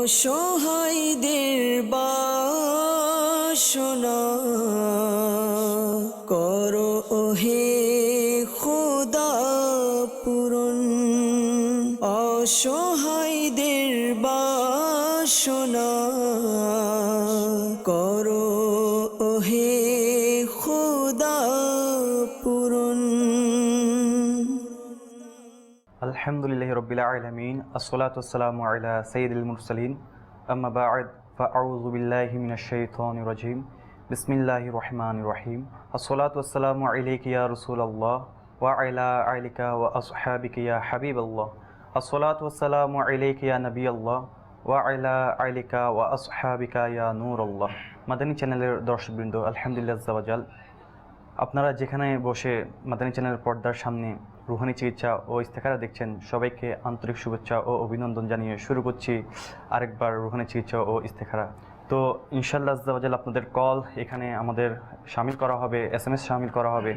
অসহায়দের বাসনা করো ওহে খোদা পূরণ। অসহায়দের বাসনা করো ওহে খোদা পূরণ। আলহামদুলিল্লাহি রাব্বিল আলামিন, আসসালাতু ওয়াসসালামু আলা সাইয়্যিদিল মুরসালিন, আম্মা বা'দ, ফাআউযু বিল্লাহি মিনাশ শাইতানির রাজীম। বিসমিল্লাহির রহমানির রহিম। আসসালাতু ওয়াসসালামু আলাইকা ইয়া রাসূলুল্লাহ ওয়া আলা আলিকা ওয়া আসহাবিকা ইয়া হাবিবাল্লাহ। আসসালাতু ওয়াসসালামু আলাইকা ইয়া নবিয়াল্লাহ ওয়া আলা আলিকা ওয়া আসহাবিকা ইয়া নূরুল্লাহ। মাদানী চ্যানেলের দর্শকবৃন্দ, আলহামদুলিল্লাহ আযজা ওয়া জাল, আপনারা যেখানে বসে মাদানী চ্যানেলের পর্দার সামনে রুহানি চিকিৎসা ও ইস্তেখারা দেখছেন, সবাইকে আন্তরিক শুভেচ্ছা ও অভিনন্দন জানিয়ে শুরু করছি আরেকবার রুহানি চিকিৎসা ও ইস্তেখারা। তো ইনশাআল্লাহ আযজা ওয়া জাল আপনাদের কল এখানে আমাদের শামিল করা হবে, SMS শামিল করা হবে।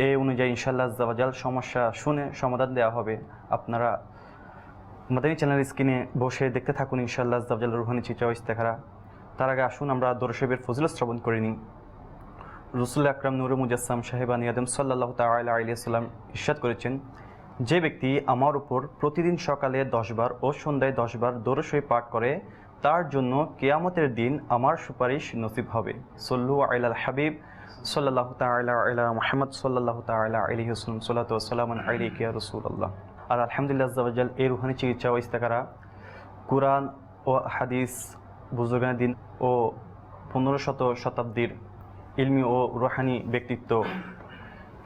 এই অনুযায়ী ইনশাআল্লাহ আযজা ওয়া জাল সমস্যা শুনে সমাধান দেওয়া হবে। আপনারা মাদানী চ্যানেল স্ক্রিনে বসে দেখতে থাকুন ইনশাআল্লাহ আযজা ওয়া জাল রুহানি চিকিৎসা ও ইস্তেখারা। তার আগে আসুন আমরা দরুদ শরীফের ফজিলত শ্রবণ করে নিই। রসুল আকরাম নূরে মুজাসসাম সাহেবানী আদম সাল্লাল্লাহু তাআলা আলাইহি ওয়াসাল্লাম ইরশাদ করেছেন, যে ব্যক্তি আমার উপর প্রতিদিন সকালে 10 বার ও সন্ধ্যায় 10 বার দরুদ শরীফ পাঠ করে, তার জন্য কিয়ামতের দিন আমার সুপারিশ নসিব হবে। সল্লু আলাল হাবিব সাল্লাল্লাহু তাআলা আলা মুহাম্মদ সাল্লাল্লাহু তাআলা আলাইহি ওয়াসাল্লাম, সাল্লাতু ওয়াসসালামু আলাইকা ইয়া রাসূলুল্লাহ। আর আলহামদুলিল্লাহ আযজা ওয়া জাল এই রুহানি চিকিৎসা ও ইস্তেখারা কুরআন ও হাদিস, বুজুর্গানে দিন ও 15শত শতাব্দীর ইলমি ও রুহানি ব্যক্তিত্ব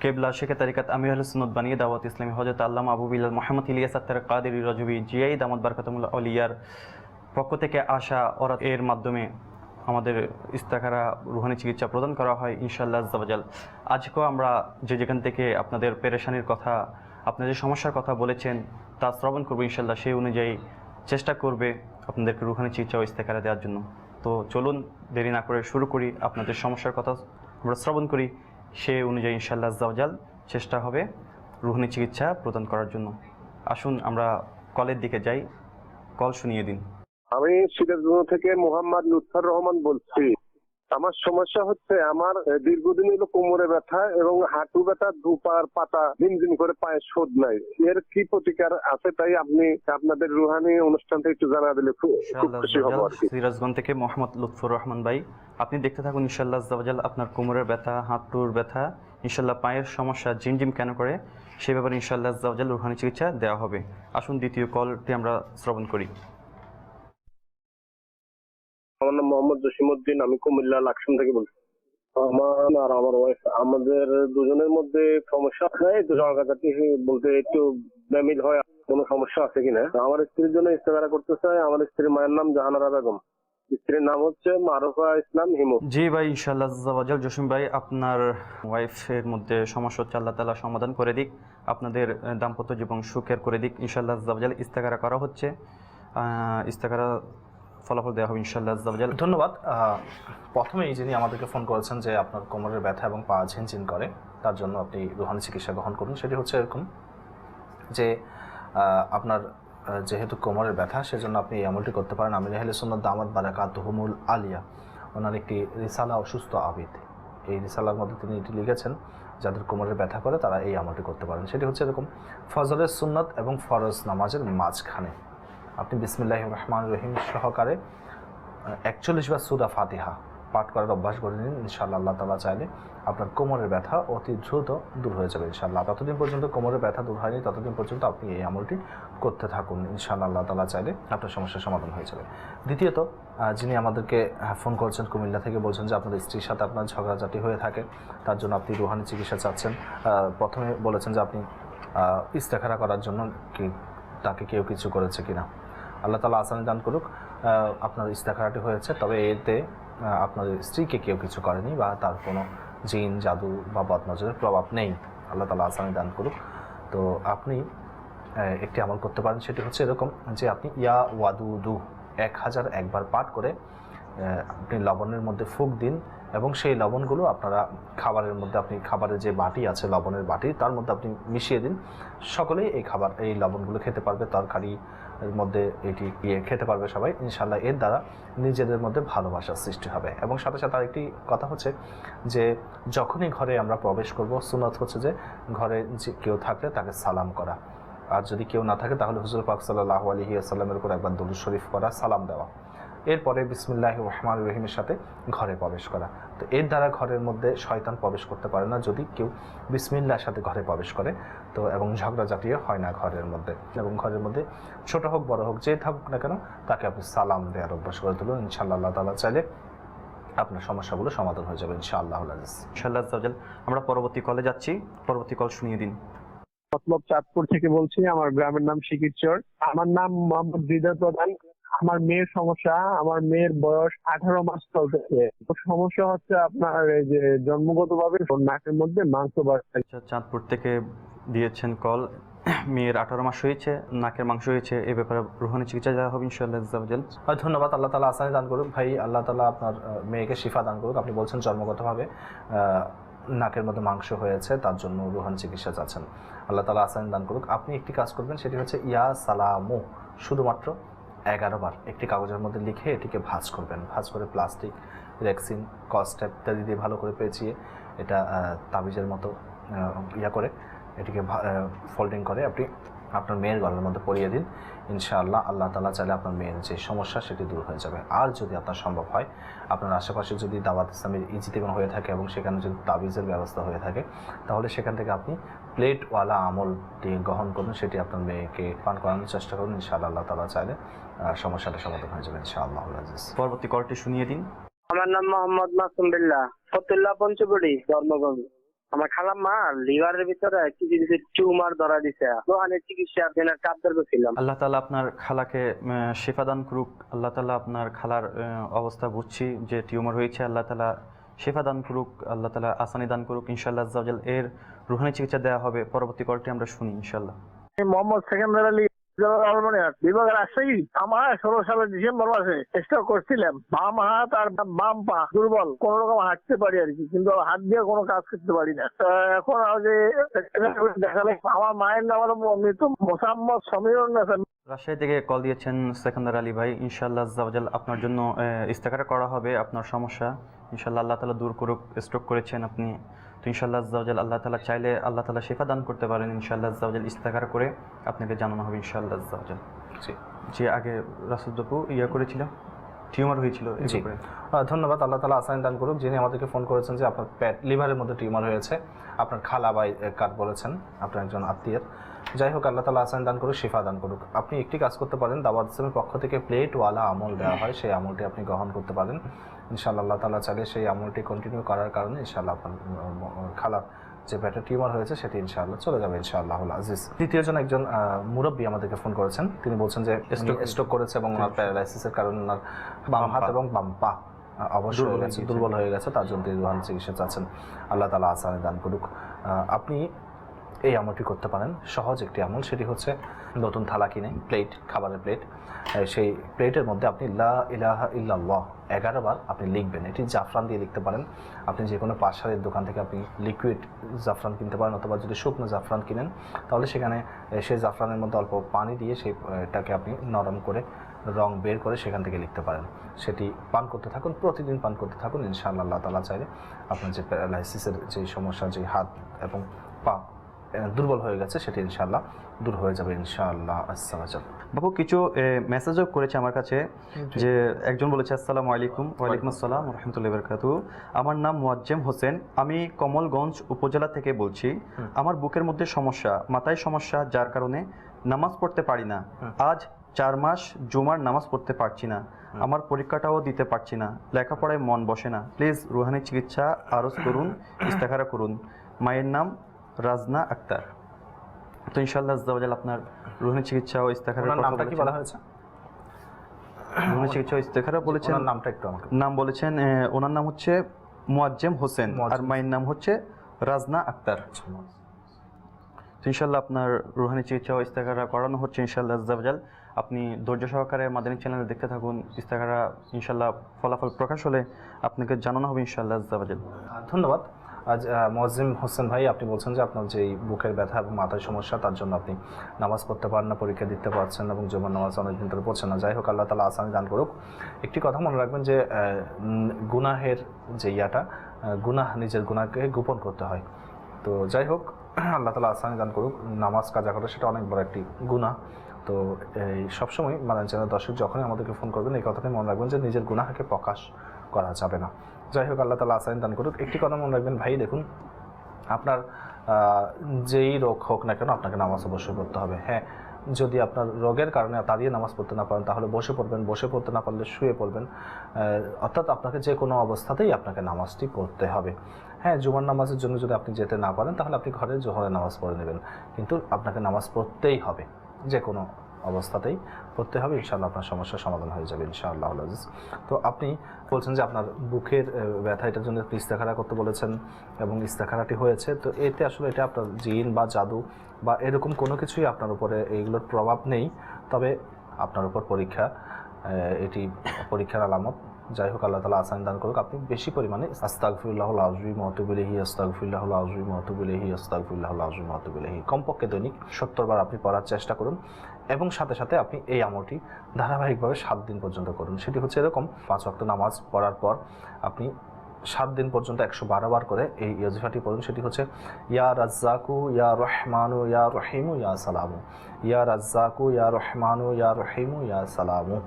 কেবলা শেখ তারিকাত আমির আহলে সুন্নাত বানিয়ে দাওয়াত ইসলামী হযরত আল্লামা আবু বিলাল মুহাম্মদ ইলিয়াস আত্তার কাদেরী রজবী জিয়াই দামাত বারাকাতুল আউলিয়ার পক্ষ থেকে আসা ওরা এর মাধ্যমে আমাদের ইস্তেখারা রুহানি চিকিৎসা প্রদান করা হয় ইনশাআল্লাহ আযজা ওয়া জাল। আজকেও আমরা যেখান থেকে আপনাদের পেরেশানির কথা, আপনাদের সমস্যার কথা বলেছেন তা শ্রবণ করবো ইনশাআল্লাহ। সেই অনুযায়ী চেষ্টা করবে আপনাদেরকে রুহানি চিকিৎসা ও ইস্তেখারা দেওয়ার জন্য। তো চলুন দেরি না করে শুরু করি, আপনাদের সমস্যার কথা আমরা শ্রবণ করি। সেই অনুযায়ী ইনশাআল্লাহ আযজা ওয়া জাল চেষ্টা হবে রুহানি চিকিৎসা প্রদান করার জন্য। আসুন আমরা কলের দিকে যাই, কল শুনিয়ে দিন। আমি সিরাজগঞ্জ থেকে মোহাম্মদ লুৎফর রহমান বলছি। আমার সমস্যা হচ্ছে, আমার দীর্ঘদিন হলো কোমরে ব্যথা এবং হাঁটু ব্যথা, দুপার পাতা ঝিমঝিম করে পায়ে শোধ নাই। এর কি প্রতিকার আছে? তাই আপনি আপনাদের রুহানি অনুষ্ঠানটা একটু জানা দিলে খুব খুশি হব আর কি। সিরাজগঞ্জ থেকে মোহাম্মদ লুৎফর রহমান ভাই, আপনি দেখতে থাকুন ইনশাআল্লাহ আযজা ওয়া জাল। আপনার কোমরের ব্যথা, হাঁটুর ব্যথা, ইনশাআল্লাহ পায়ের সমস্যা ঝিমঝিম কেন করে, সে ব্যাপারে ইনশাআল্লাহ আযজা ওয়া জাল রুহানি চিকিৎসা দেওয়া হবে। আসুন দ্বিতীয় কলটি আমরা শ্রবণ করি। আমার নাম মোহাম্মদ জসিমউদ্দিন, আমি কুমিল্লা লাকসাম থেকে বলছি। আমার আর আমার ওয়াইফ, আমাদের দুজনের মধ্যে সমস্যা আছে। জনকাজাতি বলতে একটু বেমিল হয়, কোনো সমস্যা আছে কিনা। আমার স্ত্রীর জন্য ইস্তেখারা করতে চাই। আমার স্ত্রীর মায়ের নাম জাহানারা বেগম, স্ত্রীর নাম হচ্ছে মারুফা ইসলাম হিমু। জি ভাই, ইনশাআল্লাহ আযজা ওয়া জাল জসিম ভাই, আপনার ওয়াইফের মধ্যে সমস্যা হচ্ছে, আল্লাহ তাআলা সমাধান করে দিক, আপনাদের দাম্পত্য জীবন সুখের করে দিক ইনশাআল্লাহ আযজা ওয়া জাল। ইস্তেখারা করা হচ্ছে, ইস্তেখারা ফলাফল দেওয়া হবে ইনশাআল্লাহ আযজা ওয়া জাল। ধন্যবাদ। প্রথমেই যিনি আমাদেরকে ফোন করেছেন যে আপনার কোমরের ব্যথা এবং পা ঝিনঝিন করে, তার জন্য আপনি রুহানি চিকিৎসা গ্রহণ করুন। সেটি হচ্ছে এরকম যে আপনার যেহেতু কোমরের ব্যথা, সেজন্য আপনি এই আমলটি করতে পারেন। আমির আহলে সুন্নাত দামাত বারাকাতুহুমুল আলিয়া ওনার একটি রিসালা অসুস্থ আবিদ, এই রিসালার মধ্যে তিনি এটি লিখেছেন, যাদের কোমরের ব্যথা করে তারা এই আমলটি করতে পারেন। সেটি হচ্ছে এরকম, ফজরের সুন্নাত এবং ফরজ নামাজের মাঝখানে আপনি বিসমিল্লাহির রহমানির রহিম সহকারে 41 বার সূরা ফাতিহা পাঠ করার অভ্যাস করে নিন। ইনশাআল্লাহ আল্লাহ তাআলা চাইলে আপনার কোমরের ব্যথা অতি দ্রুত দূর হয়ে যাবে ইনশাআল্লাহ। ততদিন পর্যন্ত কোমরের ব্যথা দূর হয়নি, ততদিন পর্যন্ত আপনি এই আমলটি করতে থাকুন। ইনশাআল্লাহ আল্লাহ তাআলা চাইলে আপনার সমস্যার সমাধান হয়ে যাবে। দ্বিতীয়ত, যিনি আমাদেরকে ফোন করছেন কুমিল্লা থেকে, বলছেন যে আপনার স্ত্রীর সাথে আপনার ঝগড়াঝাটি হয়ে থাকে, তার জন্য আপনি রুহানি চিকিৎসা চাচ্ছেন। প্রথমে বলেছেন যে আপনি ইস্তেখারা করার জন্য কি তাকে কেউ কিছু করেছে কিনা। আল্লাহ তাআলা আসানি দান করুক, আপনার ইস্তেখারাটি হয়েছে, তবে এতে আপনার স্ত্রীকে কেউ কিছু করেনি বা তার কোনো জিন জাদু বা বদনজরের প্রভাব নেই। আল্লাহ তাআলা আসানি দান করুক। তো আপনি একটি আমল করতে পারেন, সেটি হচ্ছে এরকম যে আপনি ইয়া ওয়াদুদু 1001 বার পাঠ করে আপনি লবণের মধ্যে ফুঁক দিন এবং সেই লবণগুলো আপনারা খাবারের মধ্যে, আপনি খাবারের যে বাটি আছে লবণের বাটি, তার মধ্যে আপনি মিশিয়ে দিন। সকলেই এই লবণগুলো খেতে পারবে, তরকারি এর মধ্যে এটি খেতে পারবে সবাই ইনশাআল্লাহ। এর দ্বারা নিজেদের মধ্যে ভালোবাসার সৃষ্টি হবে। এবং সাথে সাথে আরেকটি কথা হচ্ছে যে যখনই ঘরে আমরা প্রবেশ করব, সুন্নাত হচ্ছে যে ঘরে যে কেউ থাকলে তাকে সালাম করা, আর যদি কেউ না থাকে তাহলে হুজুর পাক সাল্লাল্লাহু আলাইহি ওয়াসাল্লামের উপর একবার দরুদ শরীফ করা, সালাম দেওয়া, এরপরে বিসমিল্লাহির রহমানির রহিমের সাথে ঘরে প্রবেশ করা। তো এর দ্বারা ঘরের মধ্যে শয়তান প্রবেশ করতে পারে না যদি কেউ বিসমিল্লাহর সাথে ঘরে প্রবেশ করে। তো এবং ঝগড়াঝাটিও হয় না ঘরের মধ্যে। এবং ঘরের মধ্যে ছোট হোক বড় হোক যে থাকুক না কেন তাকে আপনি সালাম দেওয়ার অভ্যাস করে তুলুন। ইনশাআল্লাহ আল্লাহ তাআলা চাইলে আপনার সমস্যাগুলো সমাধান হয়ে যাবে ইনশাআল্লাহ আজিজ। ইনশাআল্লাহ আজ্জাওয়াজাল। আমরা পরবর্তী কলে যাচ্ছি, পরবর্তী কল শুনিয়ে দিন। মতলব চাঁদপুর থেকে বলছি, আমার গ্রামের নাম শিকিরচর। আমার নাম মোহাম্মদ হৃদয় প্রধান। আমার মেয়ের সমস্যা, আমার মেয়ের বয়স 18 মাস চলতেছে। সমস্যা হচ্ছে আপনার এই যে জন্মগতভাবে নাকের মধ্যে মাংস বাড়ছে। আচ্ছা, চাঁদপুর থেকে দিয়েছেন কল। মেয়ের 18 মাস হয়েছে, নাকের মাংস হয়েছে, এ ব্যাপারে রুহানি চিকিৎসা দেওয়া হবে ইনশাআল্লাহ আজ্জাওয়াজাল। ধন্যবাদ। আল্লাহ তাআলা আসানি দান করুক। ভাই, আল্লাহ তাআলা আপনার মেয়েকে শিফা দান করুক। আপনি বলছেন জন্মগতভাবে নাকের মধ্যে মাংস হয়েছে, তার জন্য রুহানি চিকিৎসা চাচ্ছেন। আল্লাহ তাআলা আসানি দান করুক। আপনি একটি কাজ করবেন, সেটি হচ্ছে ইয়া সালামু শুধুমাত্র 11 বার একটি কাগজের মধ্যে লিখে এটিকে ভাঁজ করবেন। ভাঁজ করে প্লাস্টিক, রেক্সিন, কস্টেপ ইত্যাদি দিয়ে ভালো করে পেঁচিয়ে এটা তাবিজের মতো ইয়া করে এটিকে ফোল্ডিং করে আপনি আপনার মেয়ের গলার মধ্যে পরিয়ে দিন। ইনশাআল্লাহ আল্লাহ তাআলা চাইলে আপনার মেয়ের যে সমস্যা সেটি দূর হয়ে যাবে। আর যদি আপনার সম্ভব হয়, আপনার আশেপাশে যদি দাওয়াত ইসলামের ইজতিমা হয়ে থাকে এবং সেখানে যদি তাবিজের ব্যবস্থা হয়ে থাকে, তাহলে সেখান থেকে আপনি প্লেটওয়ালা আমলটি গ্রহণ করুন, সেটি আপনার মেয়েকে পান করানোর চেষ্টা করুন। ইনশাআল্লাহ আল্লাহ তাআলা চাইলে সমস্যাটা সমাধান হয়ে যাবে ইনশাআল্লাহ আজিজ। পরবর্তী কলটি শুনিয়ে দিন। আমার নাম মোহাম্মদ মাসুম বিল্লাহ, ফতুল্লাহ পঞ্চবড়ি, ধর্মগঞ্জ। আমার খালাম্মা লিভারের ভিতরে কিছু কিছু টিউমার ধরা দিছে, রোহানের চিকিৎসা জন্য কাপদার করছিলাম। আল্লাহ তাআলা আপনার খালাকে শিফা দান করুক। আল্লাহ তাআলা আপনার খালার অবস্থা বুঝছি যে টিউমার হয়েছে, আল্লাহ তাআলা শিফা দান করুক, আল্লাহ তাআলা আসানি দান করুক ইনশাআল্লাহ আজ্জাওয়াজাল। এর রুহানি চিকিৎসা দেওয়া হবে। পরবর্তী কলটি আমরা শুনি ইনশাআল্লাহ। মোহাম্মদ সেকেন্দার আলী, বিভাগের রাজশাহী। আমার 16 সালের ডিসেম্বর মাসে স্ট্রোক করছিলাম। বাম হাত আর বাম পা দুর্বল, কোন রকম হাঁটতে পারি আর কি, কিন্তু হাত দিয়ে কোনো কাজ করতে পারি না। এখন যে দেখালে আমার মায়ের নাম হলো মৃত মোসাম্মদ সমীরুন হাসান। রাজশাহী থেকে কল দিয়েছেন সেকেন্দার আলী ভাই। ইনশাআল্লাহ আজ্জাওয়াজাল আপনার জন্য ইস্তেখারা করা হবে। আপনার সমস্যা ইনশাআল্লাহ আল্লাহ তাআলা দূর করুক। স্ট্রোক করেছেন আপনি, তো ইনশাআল্লাহ আজ্জাওয়াজাল আল্লাহ তাআলা চাইলে আল্লাহ তাআলা শিফা দান করতে পারেন ইনশাআল্লাহ আজ্জাওয়াজাল। ইস্তেখারা করে আপনাকে জানানো হবে ইনশাআল্লাহ আজ্জাওয়াজাল। যে আগে রাসূলদপু করেছিল, টিউমার হয়েছিল। জি, ধন্যবাদ। আল্লাহ তাআলা আসানি দান করুক। যিনি আমাদেরকে ফোন করেছেন যে আপনার লিভারের মধ্যে টিউমার হয়েছে, আপনার খালা ভাই কার বলেছেন, আপনার একজন আত্মীয়ের। যাই হোক, আল্লাহ তাআলা আসানি দান করুক, শিফা দান করুক। আপনি একটি কাজ করতে পারেন, দাওয়াত ইসলামের পক্ষ থেকে প্লেটওয়ালা আমল দেওয়া হয়, সেই আমলটি আপনি গ্রহণ করতে পারেন ইনশাআল্লাহ। আল্লাহ তাআলা চাইলে সেই আমলটি কন্টিনিউ করার কারণে ইনশাআল্লাহ আপনার খালার যে পেটে টিউমার হয়েছে সেটি ইনশাআল্লাহ চলে যাবে ইনশাআল্লাহ আজিজ। দ্বিতীয়জন একজন মুরব্বী আমাদেরকে ফোন করেছেন। তিনি বলছেন যে স্ট্রোক করেছে এবং ওনার প্যারালাইসিসের কারণে ওনার বাম হাত এবং বাম পা অবশ্যই দুর্বল হয়ে গেছে, তার জন্য তিনি রুহানি চিকিৎসা চাচ্ছেন। আল্লাহ তাআলা আসানি দান করুক। আপনি এই আমলটি করতে পারেন, সহজ একটি আমল। সেটি হচ্ছে নতুন থালা কিনে, প্লেট, খাবারের প্লেট, সেই প্লেটের মধ্যে আপনি লা ইলাহা ইল্লাল্লাহ 11 বার আপনি লিখবেন। এটি জাফরান দিয়ে লিখতে পারেন। আপনি যে কোনো পাশারের দোকান থেকে আপনি লিকুইড জাফরান কিনতে পারেন, অথবা যদি শুকনো জাফরান কিনেন তাহলে সেখানে সেই জাফরানের মধ্যে অল্প পানি দিয়ে সেইটাকে আপনি নরম করে রং বের করে সেখান থেকে লিখতে পারেন। সেটি পান করতে থাকুন, প্রতিদিন পান করতে থাকুন। ইনশাআল্লাহ আল্লাহ তাআলা চাইলে আপনার যে প্যারালাইসিসের যে সমস্যা, যে হাত এবং পা দুর্বল হয়ে গেছে, সেটি ইনশাআল্লাহ দূর হয়ে যাবে ইনশাআল্লাহ। আসসালাম বাবু, কিছু মেসেজও করেছে আমার কাছে। যে একজন বলেছে আসসালামু আলাইকুম। ওয়ালাইকুম আসসালাম ওয়া রাহমাতুল্লাহি ওয়া বারাকাতুহু। আমার নাম মুয়াজ্জেম হোসেন, আমি কমলগঞ্জ উপজেলা থেকে বলছি। আমার বুকের মধ্যে সমস্যা, মাথায় সমস্যা, যার কারণে নামাজ পড়তে পারি না। আজ 4 মাস জুমার নামাজ পড়তে পারছি না, আমার পরীক্ষাটাও দিতে পারছি না, লেখাপড়ায় মন বসে না। প্লিজ রুহানি চিকিৎসা আরজ করুন, ইস্তেখারা করুন। মায়ের নাম রাজনা আক্তার। তো ইনশাআল্লাহ আজ্জাওয়াজাল আপনার রুহানি চিকিৎসা ও ইস্তেখারার কথা নামটা কি বলা হয়েছে? রুহানি চিকিৎসা ও ইস্তেখারা বলেছেন, নামটা একটু আমাকে নাম বলেছেন। ওনার নাম হচ্ছে মুয়াজ্জেম হোসেন আর মায়ের নাম হচ্ছে রাজনা আক্তার। তো ইনশাআল্লাহ আপনার রুহানি চিকিৎসা ও ইস্তেখারা করানো হচ্ছে ইনশাআল্লাহ আজ্জাওয়াজাল। আপনি ধৈর্য সহকারে মাদানী চ্যানেল দেখতে থাকুন। ইস্তেখারা ইনশাআল্লাহ ফলাফল প্রকাশ হলে আপনাকে জানানো হবে ইনশাআল্লাহ আজ্জাওয়াজাল। ধন্যবাদ। আজ মজিম হোসেন ভাই, আপনি বলছেন যে আপনার যে বুকের ব্যথা এবং মাথায় সমস্যা, তার জন্য আপনি নামাজ পড়তে পারেন না, পরীক্ষা দিতে পারছেন এবং জুমার নামাজ অনেকদিন ধরে পড়ছেন না। যাই হোক, আল্লাহ তাআলা আসানি দান করুক। একটি কথা মনে রাখবেন যে গুনাহের যে গুনাহ, নিজের গুনাহকে গোপন করতে হয়। তো যাই হোক, আল্লাহ তাআলা আসানি দান করুক। নামাজ কাজা করা সেটা অনেক বড় একটি গুনাহ। তো এই সবসময় মাদানী চ্যানেল দর্শক যখনই আমাদেরকে ফোন করবেন, এই কথাটাই মনে রাখবেন যে নিজের গুনাহকে প্রকাশ করা যাবে না। যাই হোক, আল্লাহ তাআলা আসানি দান করুক। একটি কথা মনে রাখবেন ভাই, দেখুন, আপনার যেই রোগ হোক না কেন, আপনাকে নামাজ অবশ্যই পড়তে হবে। হ্যাঁ, যদি আপনার রোগের কারণে দাঁড়িয়ে নামাজ পড়তে না পারেন, তাহলে বসে পড়বেন, বসে পড়তে না পারলে শুয়ে পড়বেন। অর্থাৎ আপনাকে যে কোনো অবস্থাতেই আপনাকে নামাজটি পড়তে হবে। হ্যাঁ, জুমার নামাজের জন্য যদি আপনি যেতে না পারেন, তাহলে আপনি ঘরে জোহরের নামাজ পড়ে নেবেন, কিন্তু আপনাকে নামাজ পড়তেই হবে, যে কোনো অবস্থাতেই পড়তে হবে। ইনশাআল্লাহ আপনার সমস্যার সমাধান হয়ে যাবে ইনশাআল্লাহ আজিজ। তো আপনি বলছেন যে আপনার বুকের ব্যথা, এটার জন্য আপনি ইস্তেখারা করতে বলেছেন এবং ইস্তেখারাটি হয়েছে। তো এতে আসলে এটা আপনার জিন বা জাদু বা এরকম কোনো কিছুই আপনার উপরে এইগুলোর প্রভাব নেই, তবে আপনার উপর পরীক্ষা, এটি পরীক্ষার আলামত। যাই হোক, আল্লাহ তাআলা আসানি দান করুক। আপনি বেশি পরিমাণে আস্তাগফিরুল্লাহুল আযীম ওয়া আতুবু ইলাইহি, আস্তাগফিরুল্লাহুল আযীম ওয়া আতুবু ইলাইহি, আস্তাগফিরুল্লাহুল আযীম ওয়া আতুবু ইলাইহি কমপক্ষে দৈনিক 70 বার আপনি পড়ার চেষ্টা করুন এবং সাথে সাথে আপনি এই আমলটি ধারাবাহিকভাবে 7 দিন পর্যন্ত করুন। সেটি হচ্ছে এরকম: 5 ওয়াক্ত নামাজ পড়ার পর আপনি 7 দিন পর্যন্ত 112 বার করে এই ওয়াজিফাটি পড়ুন। সেটি হচ্ছে ইয়া রাজ্জাকু ইয়া রহমানু ইয়া রহিমু ইয়া সালামু, ইয়া রাজ্জাকু ইয়া রহমানু ইয়া রহিমু ইয়া সালামু।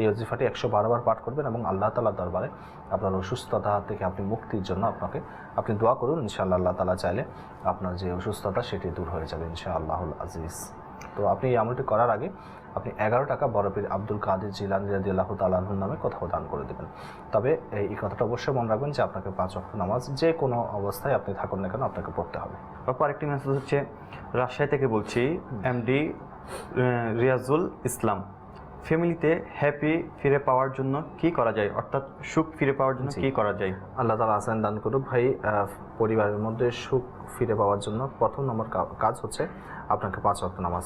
এই ওয়াজিফাটি 112 বার পাঠ করবেন এবং আল্লাহ তাআলার দরবারে আপনার অসুস্থতা থেকে আপনি মুক্তির জন্য আপনি দোয়া করুন। ইনশাআল্লাহ আল্লাহ তাআলা চাইলে আপনার যে অসুস্থতা সেটি দূর হয়ে যাবে ইনশাআল্লাহুল আজিজ। তো আপনি এই আমলটি করার আগে আপনি 11 টাকা বড় পীর আব্দুল কাদের জিলানী রাদিয়াল্লাহু তাআলা আনহুর নামে কোথাও দান করে দেবেন। তবে এই কথাটা অবশ্যই মনে রাখবেন যে আপনাকে 5 ওয়াক্ত নামাজ যে কোনো অবস্থায় আপনি থাকুন না কেন আপনাকে পড়তে হবে। তারপর আরেকটি মেসেজ হচ্ছে, রাজশাহী থেকে বলছি, এমডি রিয়াজুল ইসলাম। ফ্যামিলিতে হ্যাপি ফিরে পাওয়ার জন্য কি করা যায়, অর্থাৎ সুখ ফিরে পাওয়ার জন্য কি করা যায়? আল্লাহ তাআলা আসান দান করুক। ভাই, পরিবারের মধ্যে সুখ ফিরে পাওয়ার জন্য প্রথম নম্বর কাজ হচ্ছে আপনাকে 5 ওয়াক্ত নামাজ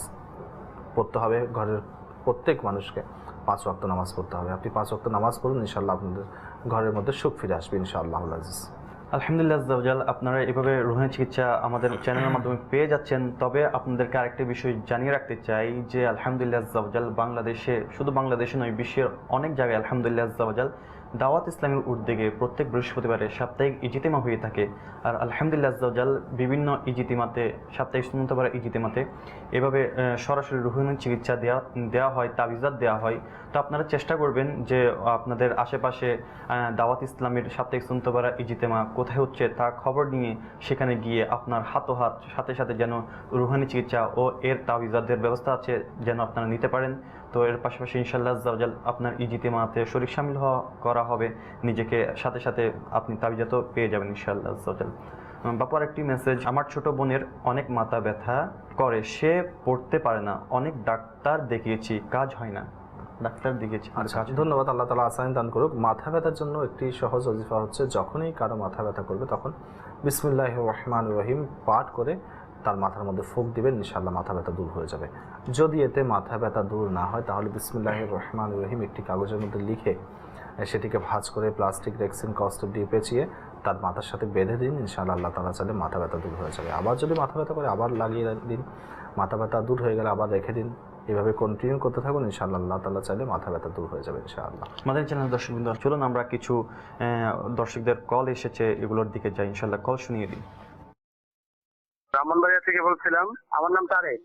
পড়তে হবে। ঘরের প্রত্যেক মানুষকে 5 ওয়াক্ত নামাজ পড়তে হবে। আপনি 5 ওয়াক্ত নামাজ পড়ুন, ইনশাআল্লাহ আপনাদের ঘরের মধ্যে সুখ ফিরে আসবে ইনশাআল্লাহুল আজিজ। আলহামদুলিল্লাহ আজ্জাওয়াজাল, আপনারা এভাবে রুহানি চিকিৎসা আমাদের চ্যানেলের মাধ্যমে পেয়ে যাচ্ছেন। তবে আপনাদেরকে আরেকটি বিষয় জানিয়ে রাখতে চাই যে আলহামদুলিল্লাহ আজ্জাওয়াজাল, বাংলাদেশে, শুধু বাংলাদেশে নয়, বিশ্বের অনেক জায়গায় আলহামদুলিল্লাহ আজ্জাওয়াজাল দাওয়াত ইসলামের উদ্যোগে প্রত্যেক বৃহস্পতিবারে সাপ্তাহিক ইজতিমা হয়ে থাকে। আর আলহামদুলিল্লাহ আজ্জাওয়াজাল বিভিন্ন ইজতিমাতে, সাপ্তাহিক সুন্নতবার ইজতিমাতে এভাবে সরাসরি রুহানি চিকিৎসা দেওয়া হয়, তাবিজাত দেওয়া হয়। তো আপনারা চেষ্টা করবেন যে আপনাদের আশেপাশে দাওয়াত ইসলামের সাপ্তাহিক সুন্নতবার ইজতিমা কোথায় হচ্ছে তা খবর নিয়ে সেখানে গিয়ে আপনার হাতোহাত সাথে সাথে যেন রুহানি চিকিৎসা ও এর তাবিজাতের ব্যবস্থা আছে যেন আপনারা নিতে পারেন। তো এর পাশাপাশি ইনশাআল্লাহ আজ্জাওয়াজাল আপনার ইজতিমাতে শরীক শামিল করা হবে, নিজেকে সাথে সাথে আপনি তাবিজাতও পেয়ে যাবেন ইনশাআল্লাহ আজ্জাওয়াজাল। বাপার একটি মেসেজ, আমার ছোট বোনের অনেক মাথা ব্যথা করে, সে পড়তে পারে না, অনেক ডাক্তার দেখিয়েছি, কাজ হয় না, ডাক্তার দেখিয়েছি। আচ্ছা, ধন্যবাদ। আল্লাহ তাআলা আসানি দান করুক। মাথা ব্যথার জন্য একটি সহজ ওয়াজিফা হচ্ছে, যখনই কারো মাথা ব্যথা করবে তখন বিসমিল্লাহির রহমানির রহিম পাঠ করে তার মাথার মধ্যে ফুঁক দিবেন, ইনশাআল্লাহ মাথা ব্যথা দূর হয়ে যাবে। যদি এতে মাথা ব্যথা দূর না হয়, তাহলে বিসমিল্লাহির রহমানির রহিম একটি কাগজের মধ্যে লিখে সেটিকে ভাঁজ করে প্লাস্টিক রেক্সিন কস্ট দিয়ে পেঁচিয়ে তার মাথার সাথে বেঁধে দিন, ইনশাআল্লাহ আল্লাহ তাআলা চাইলে মাথা ব্যথা দূর হয়ে যাবে। আবার যদি মাথা ব্যথা করে আবার লাগিয়ে দিন, মাথা ব্যথা দূর হয়ে গেলে আবার রেখে দিন, এভাবে কন্টিনিউ করতে থাকুন, ইনশাআল্লাহ আল্লাহ তাআলা চাইলে মাথা ব্যথা দূর হয়ে যাবে ইনশাআল্লাহ। আমাদের চ্যানেল দর্শকবৃন্দ, চলুন আমরা কিছু দর্শকদের কল এসেছে এগুলোর দিকে যাই, ইনশাআল্লাহ কল শুনিয়ে দিই। ব্রাহ্মণবাড়িয়া থেকে বলছিলাম, আমার নাম তারেক।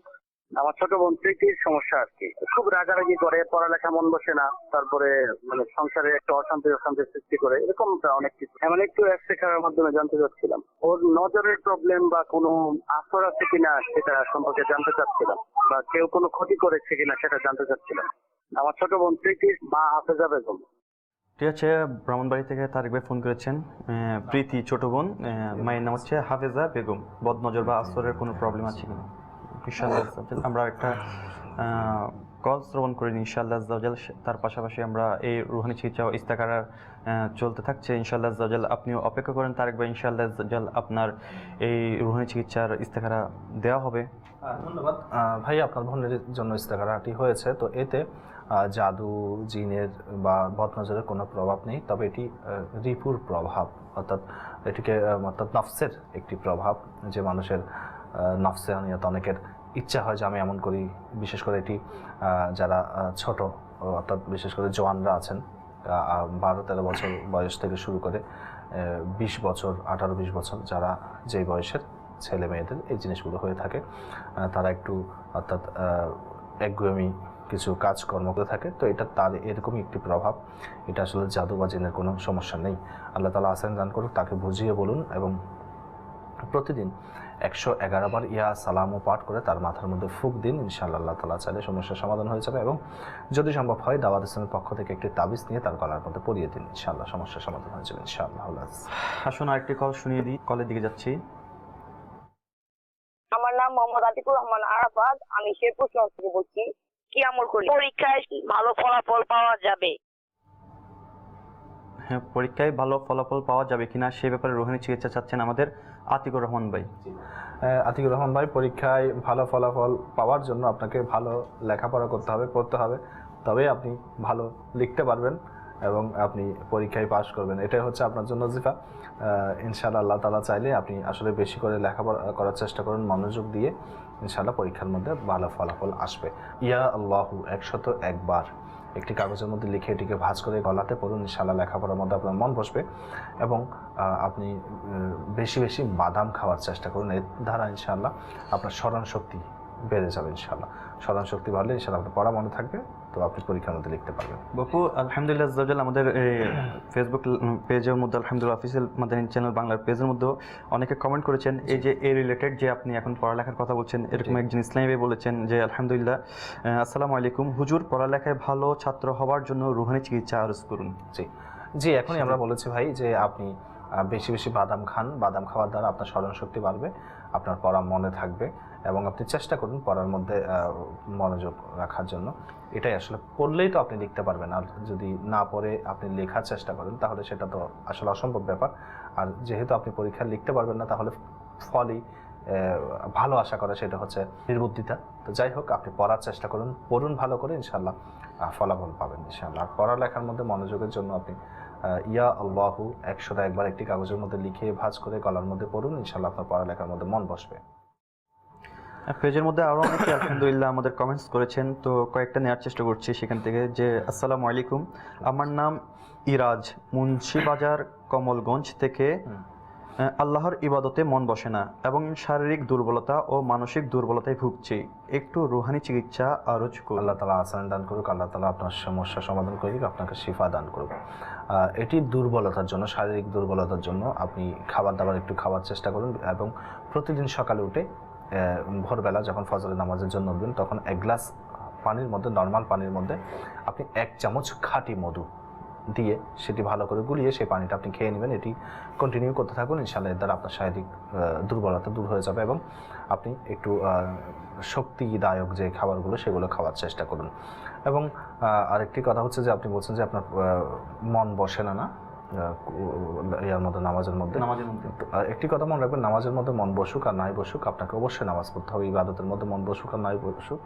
আমার ছোট বোন প্রীতির সমস্যা আর কি, খুব রাগারাগি করে, পড়ালেখা মন বসে না, তারপরে মানে সংসারে একটা অশান্তি সৃষ্টি করে, এরকম অনেক কিছু। এমন একটু শেখার মাধ্যমে জানতে চাচ্ছিলাম, ওর নজরের প্রবলেম বা কোনো আসর আছে কিনা সেটা সম্পর্কে জানতে চাচ্ছিলাম, বা কেউ কোনো ক্ষতি করেছে কিনা সেটা জানতে চাচ্ছিলাম। আমার ছোট বোন প্রীতির মা হাফেজা বেগম। ঠিক আছে, ব্রাহ্মণবাড়ি থেকে তারেক ভাই ফোন করেছেন। প্রীতি ছোট বোন, মায়ের নাম হচ্ছে হাফেজা বেগম। বদনজর বা আসরের কোনো প্রবলেম আছে কিনা ইনশাআল্লাহ আমরা একটা কল শ্রবণ করি ইনশাআল্লাহ আজ্জাওয়াজাল। তার পাশাপাশি আমরা এই রুহানি চিকিৎসা ও ইস্তেখারা চলতে থাকছে ইনশাআল্লাহ আজ্জাওয়াজাল। আপনিও অপেক্ষা করেন তারেক ভাই, ইনশাআল্লাহ আজ্জাওয়াজাল আপনার এই রুহানি চিকিৎসার ইস্তেখারা দেওয়া হবে। ধন্যবাদ ভাই, আপনার বোনের জন্য ইস্তেখারাটি হয়েছে। তো এতে জাদু জিনের বা বদনজরের কোনো প্রভাব নেই, তবে এটি রিপুর প্রভাব, অর্থাৎ এটিকে অর্থাৎ নফসের একটি প্রভাব, যে মানুষের নফসানিয়ত অনেকের ইচ্ছা হয় যে আমি এমন করি। বিশেষ করে এটি যারা ছোট, অর্থাৎ বিশেষ করে জওয়ানরা আছেন 12-13 বছর বয়স থেকে শুরু করে 20 বছর 18-20 বছর, যারা যেই বয়সের ছেলে মেয়েদের এই জিনিসগুলো হয়ে থাকে, তারা একটু অর্থাৎ একগুঁয়েমি কিছু কাজকর্ম করে থাকে, তো এটা তার এরকমই একটি প্রভাব। এটা আসলে জাদু বা জিনের কোনো সমস্যা নেই। আল্লাহ তাআলা আসান দান করুক, তাকে বুঝিয়ে বলুন এবং প্রতিদিন 111 বার ইয়া সালামও পাঠ করে তার মাথার মধ্যে ফুঁক দিন। ইনশাআল্লাহ আল্লাহ তাআলা চাইলে সমস্যার সমাধান হয়ে যাবে, এবং যদি সম্ভব হয় দাওয়াত ইসলামের পক্ষ থেকে একটি তাবিজ নিয়ে তার গলার মধ্যে পরিয়ে দিন, ইনশাআল্লাহ সমস্যার সমাধান হয়ে যাবে ইনশাআল্লাহ। আসুন আরেকটি কল শুনিয়ে দিই, কলের দিকে যাচ্ছি। আমার নাম মোহাম্মদ আতিকুর রহমান আরাফাত, আমি শেরপুর শহর থেকে বলছি। কি আমল করি পরীক্ষায় ভালো ফলাফল পাওয়া যাবে? হ্যাঁ, পরীক্ষায় ভালো ফলাফল পাওয়া যাবে কিনা সে ব্যাপারে রোহানি চিকিৎসা চাচ্ছেন আমাদের আতিকুর রহমান ভাই। আতিকুর রহমান ভাই, পরীক্ষায় ভালো ফলাফল পাওয়ার জন্য আপনাকে ভালো লেখাপড়া করতে হবে, পড়তে হবে, তবেই আপনি ভালো লিখতে পারবেন এবং আপনি পরীক্ষায় পাশ করবেন। এটাই হচ্ছে আপনার জন্য ওজিফা। ইনশাআল্লাহ আল্লাহ তাআলা চাইলে আপনি আসলে বেশি করে লেখাপড়া করার চেষ্টা করুন, মনোযোগ দিয়ে, ইনশাআল্লাহ পরীক্ষার মধ্যে ভালো ফলাফল আসবে। ইয়া আল্লাহু 101 বার একটি কাগজের মধ্যে লিখে এটিকে ভাঁজ করে গলাতে পড়ুন, ইনশাআল্লাহ লেখাপড়ার মধ্যে আপনার মন বসবে। এবং আপনি বেশি বেশি বাদাম খাওয়ার চেষ্টা করুন, এর দ্বারা ইনশাআল্লাহ আপনার স্মরণ শক্তি বেড়ে যাবে। ইনশাআল্লাহ স্মরণ শক্তি বাড়লে ইনশাআল্লাহ আপনার পড়া মনে থাকবে, তো আপনি পরীক্ষার মধ্যে লিখতে পারবেন। বাপু আলহামদুলিল্লাহ আজ্জাওয়াজাল, আমাদের ফেসবুক পেজের মধ্যে আলহামদুলিল্লাহ অফিসিয়াল মাদানী চ্যানেল বাংলার পেজের মধ্যেও অনেকে কমেন্ট করেছেন এই যে এই রিলেটেড যে আপনি এখন পড়ালেখার কথা বলছেন, এরকম একজন ইসলামী ভাই বলেছেন যে আলহামদুলিল্লাহ, আসসালামু আলাইকুম হুজুর, পড়ালেখায় ভালো ছাত্র হওয়ার জন্য রুহানি চিকিৎসা আরজ করুন। জি এখনই আমরা বলেছি ভাই যে আপনি বেশি বেশি বাদাম খান, বাদাম খাওয়ার দ্বারা আপনার স্মরণ শক্তি বাড়বে, আপনার পড়া মনে থাকবে, এবং আপনি চেষ্টা করুন পড়ার মধ্যে মনোযোগ রাখার জন্য। এটাই আসলে পড়লেই তো আপনি লিখতে পারবেন, আর যদি না পড়ে আপনি লেখার চেষ্টা করেন তাহলে সেটা তো আসলে অসম্ভব ব্যাপার। আর যেহেতু আপনি পরীক্ষা লিখতে পারবেন না, তাহলে ফলই ভালো আশা করা সেটা হচ্ছে নির্বুদ্ধিতা। তো যাই হোক, আপনি পড়ার চেষ্টা করুন, পড়ুন ভালো করে, ইনশাআল্লাহ ফলাফল পাবেন ইনশাআল্লাহ। আর পড়ালেখার মধ্যে মনোযোগের জন্য আপনি ইয়া আল্লাহু 101 বার একটি কাগজের মধ্যে লিখে ভাঁজ করে গলার মধ্যে পড়ুন, ইনশাআল্লাহ আপনার পড়ালেখার মধ্যে মন বসবে। পেজের মধ্যে আরও অনেকে আলহামদুলিল্লাহ আমাদের কমেন্টস করেছেন, তো কয়েকটা নেওয়ার চেষ্টা করছি সেখান থেকে। যে আসসালামু আলাইকুম, আমার নাম ইরাজ, মুন্সিবাজার কমলগঞ্জ থেকে। আল্লাহর ইবাদতে মন বসে না এবং শারীরিক দুর্বলতা ও মানসিক দুর্বলতায় ভুগছি, একটু রুহানি চিকিৎসা আরজ করুন। আল্লাহ তাআলা আসান দান করুক, আল্লাহ তাআলা আপনার সমস্যা সমাধান করুক, আপনাকে শিফা দান করুক। এটি দুর্বলতার জন্য, শারীরিক দুর্বলতার জন্য আপনি খাবার দাবার একটু খাওয়ার চেষ্টা করুন, এবং প্রতিদিন সকালে উঠে ভোরবেলা যখন ফজরের নামাজের জন্য উঠবেন, তখন 1 গ্লাস পানির মধ্যে, নর্মাল পানির মধ্যে আপনি 1 চামচ খাঁটি মধু দিয়ে সেটি ভালো করে গুলিয়ে সেই পানিটা আপনি খেয়ে নেবেন। এটি কন্টিনিউ করতে থাকুন, ইনশাআল্লাহ এর দ্বারা আপনার শারীরিক দুর্বলতা দূর হয়ে যাবে, এবং আপনি একটু শক্তিদায়ক যে খাবারগুলো সেগুলো খাওয়ার চেষ্টা করুন। এবং আরেকটি কথা হচ্ছে যে আপনি বলছেন যে আপনার মন বসে না ইয়ার মধ্যে, নামাজের মধ্যে। একটি কথা মনে রাখবেন, নামাজের মধ্যে মন বসুক আর নাই বসুক, আপনাকে অবশ্যই নামাজ পড়তে হবে। ইবাদতের মধ্যে মন বসুক আর নাই বসুক,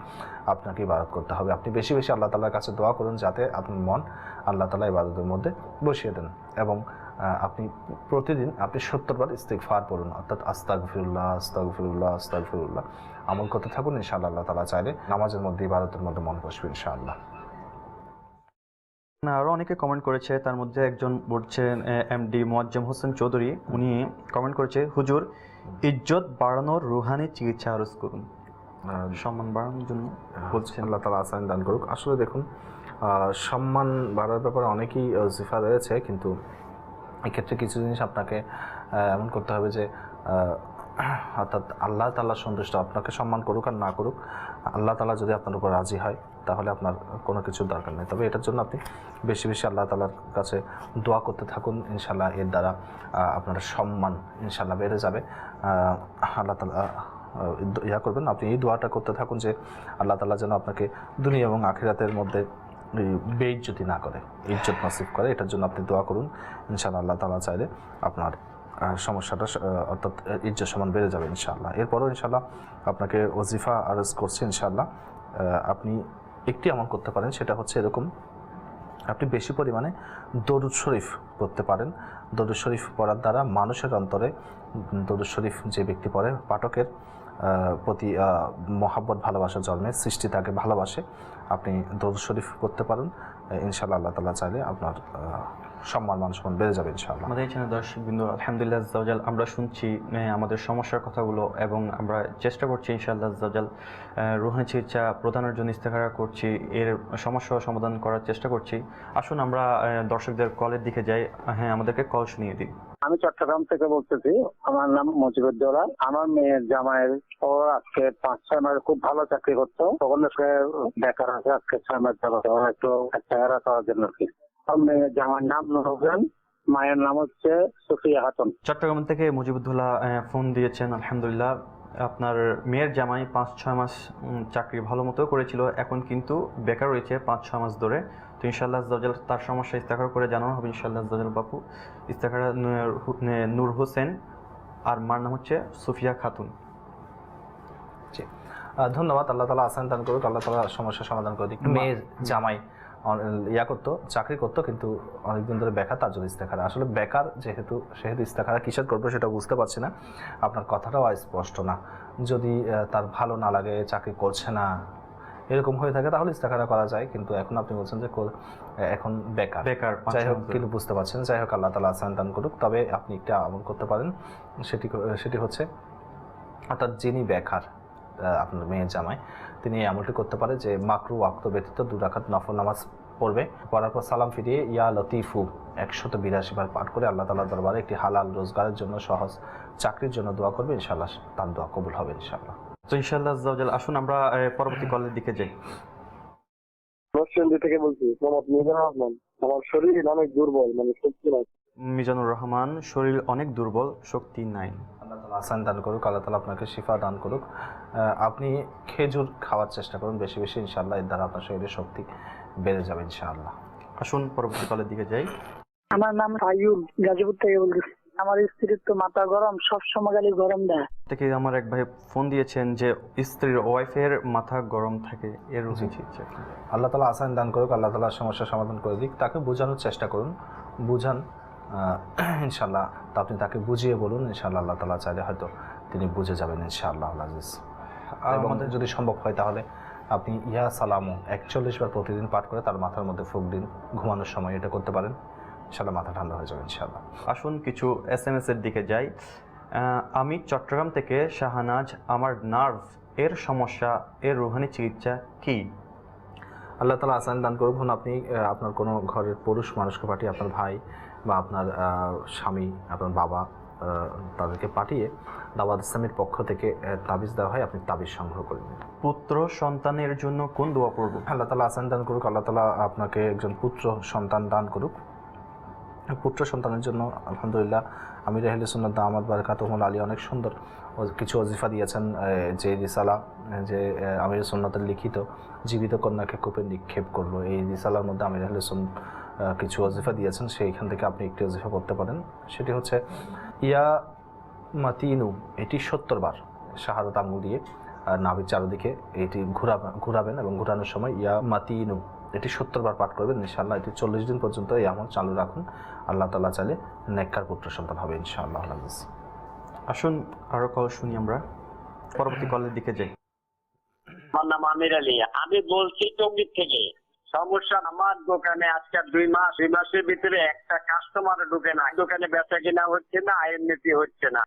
আপনাকে ইবাদত করতে হবে। আপনি বেশি বেশি আল্লাহ তাআলার কাছে দোয়া করুন যাতে আপনার মন আল্লাহ তাআলা ইবাদতের মধ্যে বসিয়ে দেন, এবং আপনি প্রতিদিন আপনি 70 বার ইস্তিগফার পড়ুন, অর্থাৎ আস্তাগফিরুল্লাহ আস্তাগফিরুল্লাহ আস্তাগফিরুল্লাহ আমল করতে থাকুন। ইনশাআল্লাহ আল্লাহ তাআলা চাইলে নামাজের মধ্যে, ইবাদতের মধ্যে মন বসবে ইনশাআল্লাহ। আরও অনেকে কমেন্ট করেছে, তার মধ্যে একজন বলছেন এমডি মোয়াজ্জেম হোসেন চৌধুরী, উনি কমেন্ট করেছে হুজুর, ইজ্জত বাড়ানোর রুহানি চিকিৎসা আরজ করুন, সম্মান বাড়ানোর জন্য বলছেন। আল্লাহ তাআলা আসান দান করুক। আসলে দেখুন, সম্মান বাড়ার ব্যাপারে অনেকই জিফা রয়েছে, কিন্তু এক্ষেত্রে কিছু জিনিস আপনাকে এমন করতে হবে যে অর্থাৎ আল্লাহ তাআলা সন্তুষ্ট, আপনাকে সম্মান করুক আর না করুক, আল্লাহ তাআলা যদি আপনার উপর রাজি হয় তাহলে আপনার কোনো কিছুর দরকার নেই। তবে এটার জন্য আপনি বেশি বেশি আল্লাহ তাআলার কাছে দোয়া করতে থাকুন, ইনশাআল্লাহ এর দ্বারা আপনার সম্মান ইনশাআল্লাহ বেড়ে যাবে। আল্লাহ তাআলা ইয়া করবেন, আপনি এই দোয়াটা করতে থাকুন যে আল্লাহ তাআলা যেন আপনাকে দুনিয়া এবং আখিরাতের মধ্যে বেইজ্জতি না করে, ইজ্জত নসিব করে। এটার জন্য আপনি দোয়া করুন, ইনশাআল্লাহ আল্লাহ তাআলা চাইলে আপনার সমস্যাটা অর্থাৎ ইজ্জত সমান বেড়ে যাবে ইনশাআল্লাহ। এরপরও ইনশাআল্লাহ আপনাকে ওজিফা আরজ করছি ইনশাআল্লাহ। আপনি একটি আমল করতে পারেন, সেটা হচ্ছে এরকম, আপনি বেশি পরিমাণে দরুদ শরীফ পড়তে পারেন। দরুদ শরীফ পড়ার দ্বারা মানুষের অন্তরে দরুদ শরীফ যে ব্যক্তি পড়ে পাঠকের প্রতি মহাব্বত ভালোবাসা জন্মে, সৃষ্টি তাকে ভালোবাসে। আপনি দরুদ শরীফ পড়তে পারেন, ইনশাআল্লাহ আল্লাহ তাআলা চাইলে আপনার সম্মান মান সম্মান বেড়ে যাবে ইনশাআল্লাহ। আমাদের চ্যানেল দর্শকবৃন্দ, আলহামদুলিল্লাহ আজ্জা ওয়া জাল আমরা শুনছি আমাদের সমস্যার কথাগুলো এবং আমরা চেষ্টা করছি ইনশাআল্লাহ আজ্জা ওয়া জাল রুহানি চিকিৎসা প্রদানের জন্য ইস্তেখারা করছি, এর সমস্যা সমাধান করার চেষ্টা করছি। আসুন আমরা দর্শকদের কলের দিকে যাই। হ্যাঁ, আমাদেরকে কল শুনিয়ে দিই। আমি চট্টগ্রাম থেকে বলতেছি। আমার নাম মজিবুদ্দৌলা। আমার মেয়ের জামাইয়ের ও আজকে 5-6 মাস খুব ভালো চাকরি করতো, তখন বেকার আছে। আজকে 6 মাস যাবো একটু চেহারা করার জন্য আর কি। আমার মেয়ের জামাইয়ের নাম নূর হোসেন, মায়ের নাম হচ্ছে সুফিয়া খাতুন। চট্টগ্রাম থেকে মুজিবুদ্দৌলা ফোন দিয়েছেন। আলহামদুলিল্লাহ, আপনার মেয়ের জামাই 5-6 মাস চাকরি ভালো মতো করেছিল, এখন কিন্তু বেকার রয়েছে 5-6 মাস ধরে। তো ইনশাআল্লাহ আজ্জা ওয়া জাল তার সমস্যা ইস্তেখারা করে জানানো হবে ইনশাআল্লাহ আজ্জা ওয়া জাল। বাপু ইস্তেখারা নূর হোসেন আর মার নাম হচ্ছে সুফিয়া খাতুন। জি, ধন্যবাদ। আল্লাহ তাআলা আসান দান করুক, আল্লাহ তাআলা সমস্যার সমাধান করে দিক। মেয়ের জামাই চাকরি করতো কিন্তু অনেকদিন ধরে বেকার, তার জন্য ইস্তেখারা। আসলে বেকার যেহেতু ইস্তেখারা কিসের করবো সেটা বুঝতে পারছি না। আপনার কথাটাও স্পষ্ট না। যদি তার ভালো না লাগে, চাকরি করছে না, এরকম হয়ে থাকে তাহলে ইস্তেখারা করা যায়, কিন্তু এখন আপনি বলছেন যে এখন বেকার। যাই হোক, কিন্তু বুঝতে পারছেন। যাই হোক, আল্লাহ তাআলা আসান দান করুক। তবে আপনি একটা আমল করতে পারেন, সেটি হচ্ছে অর্থাৎ যিনি বেকার, আপনার মেয়ের জামাই, তিনি এই আমলটি করতে পারে যে মাকরু ওয়াক্ত ব্যতীত 2 রাকাত নফল নামাজ পড়বে, পড়ার পর সালাম ফিরিয়ে ইয়া লতিফু 182 বার পাঠ করে আল্লাহ তাআলার দরবারে একটি হালাল রোজগারের জন্য, সহজ চাকরির জন্য দোয়া করবে। ইনশাআল্লাহ তার দোয়া কবুল হবে ইনশাআল্লাহ। তো ইনশাআল্লাহ আজ্জা ওয়া জাল আসুন আমরা পরবর্তী কলের দিকে যাই। নরসিংদী থেকে বলছি, মোহাম্মদ মিজানুর রহমান। আমার শরীর অনেক দুর্বল, মানে শক্তি নাই। মিজানুর রহমান, শরীর অনেক দুর্বল, শক্তি নাই। আল্লাহ তাআলা আসান দান করুক, আল্লাহ তাআলা আপনাকে শিফা দান করুক। আপনি খেজুর খাওয়ার চেষ্টা করুন বেশি বেশি, ইনশাআল্লাহ এর দ্বারা আপনার শরীরের শক্তি বেড়ে যাবে ইনশাআল্লাহ। আসুন পরবর্তী কলের দিকে যাই। আমার নাম আইয়ুব, গাজীপুর থেকে বলতেছি। আমার স্ত্রীর তো মাথা গরম, সবসময় খালি গরম দেয়। থেকে আমার এক ভাই ফোন দিয়েছেন যে স্ত্রীর ওয়াইফের মাথা গরম থাকে, এর চিকিৎসা কি? আল্লাহ তাআলা আসান দান করুক, আল্লাহ তাআলা সমস্যার সমাধান করে দিক। তাকে বোঝানোর চেষ্টা করুন, বুঝান ইনশাআল্লাহ। তা আপনি তাকে বুঝিয়ে বলুন, ইনশাআল্লাহ আল্লাহ তাআলা চাইলে হয়তো তিনি বুঝে যাবেন ইনশাআল্লাহ আজিজ। এবং যদি সম্ভব হয় তাহলে আপনি ইয়া সালামু 41 বার প্রতিদিন পাঠ করে তার মাথার মধ্যে ফুঁক দিন, ঘুমানোর সময় এটা করতে পারেন, ইনশাআল্লাহ মাথা ঠান্ডা হয়ে যাবে ইনশাআল্লাহ। আসুন কিছু SMS এর দিকে যাই। আমি চট্টগ্রাম থেকে শাহানাজ, আমার নার্ভ এর সমস্যা, এর রুহানি চিকিৎসা কি? আল্লাহ তাআলা আসান দান করুন। আপনি আপনার কোনো ঘরের পুরুষ মানুষকে পাঠিয়ে, আপনার ভাই বা আপনার স্বামী, আপনার বাবা, তাদেরকে পাঠিয়ে দাওয়াত ইসলামের পক্ষ থেকে তাবিজ দেওয়া হয়, আপনি তাবিজ সংগ্রহ করে নিন। পুত্র সন্তানের জন্য কোন দোয়া পড়ব? আল্লাহ তাআলা আসান দান করুক, আল্লাহ তাআলা আপনাকে একজন পুত্র সন্তান দান করুক। পুত্র সন্তানের জন্য আলহামদুলিল্লাহ আমির আহলে সুন্নাত দামাত বারাকাতুহুল আলী অনেক সুন্দর কিছু ওজিফা দিয়েছেন। যে রিসালা, যে আমির সুন্নাতের লিখিত জীবিত কন্যাকে কূপে নিক্ষেপ করলো, এই রিসালার মধ্যে আমির আহলে সুন্নাত কিছু ওজিফা দিয়েছেন, সেইখান থেকে আপনি একটি ওজিফা করতে পারেন। সেটি হচ্ছে ইয়া মাতিনু, এটি 70 বার শাহাদাত আঙ্গুল দিয়ে নাভির চারদিকে এটি ঘুরাবেন এবং ঘুরানোর সময় ইয়া মাতিনু এটি 70 বার পাঠ করবেন ইনশাআল্লাহ। এটি 40 দিন পর্যন্ত এই আমল চালু রাখুন, আল্লাহ তাআলা চাইলে নেককার পুত্র সন্তান হবে ইনশাআল্লাহ। আসুন আরো কল শুনি, আমরা পরবর্তী কলের দিকে যাই। আমার নাম আমির আলী, আমি বলছি টঙ্গী থেকে। সমস্যা, আমার দোকানে আজকে 2 মাসের ভিতরে একটা কাস্টমার ঢুকে না, দোকানে বেচা কিনা হচ্ছে না, আয়ের নীতি হচ্ছে না।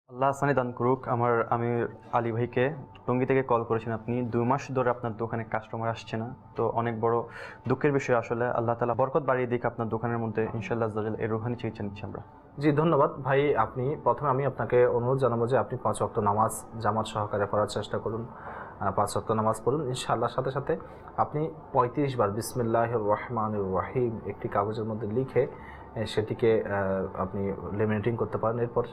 আল্লাহ আসানি দান করুক। আমি আলী ভাইকে টঙ্গী থেকে কল করেছেন, আপনি 2 মাস ধরে আপনার দোকানে কাস্টমার আসছে না, তো অনেক বড় দুঃখের বিষয়। আসলে আল্লাহ তাআলা বরকত বাড়িয়ে দিক আপনার দোকানের মধ্যে ইনশাআল্লাহ এর রুহানি চিকিৎসা নিচ্ছি আমরা। জি ধন্যবাদ ভাই। প্রথমে আমি আপনাকে অনুরোধ জানাবো যে আপনি 5 ওয়াক্ত নামাজ জামাত সহকারে পড়ার চেষ্টা করুন, 5 ওয়াক্ত নামাজ পড়ুন ইনশাআল্লাহ। সাথে সাথে আপনি 35 বার বিসমিল্লাহির রহমানির রহিম একটি কাগজের মধ্যে লিখে সেটিকে আপনি লেমিনেটিং করতে পারেন। এরপর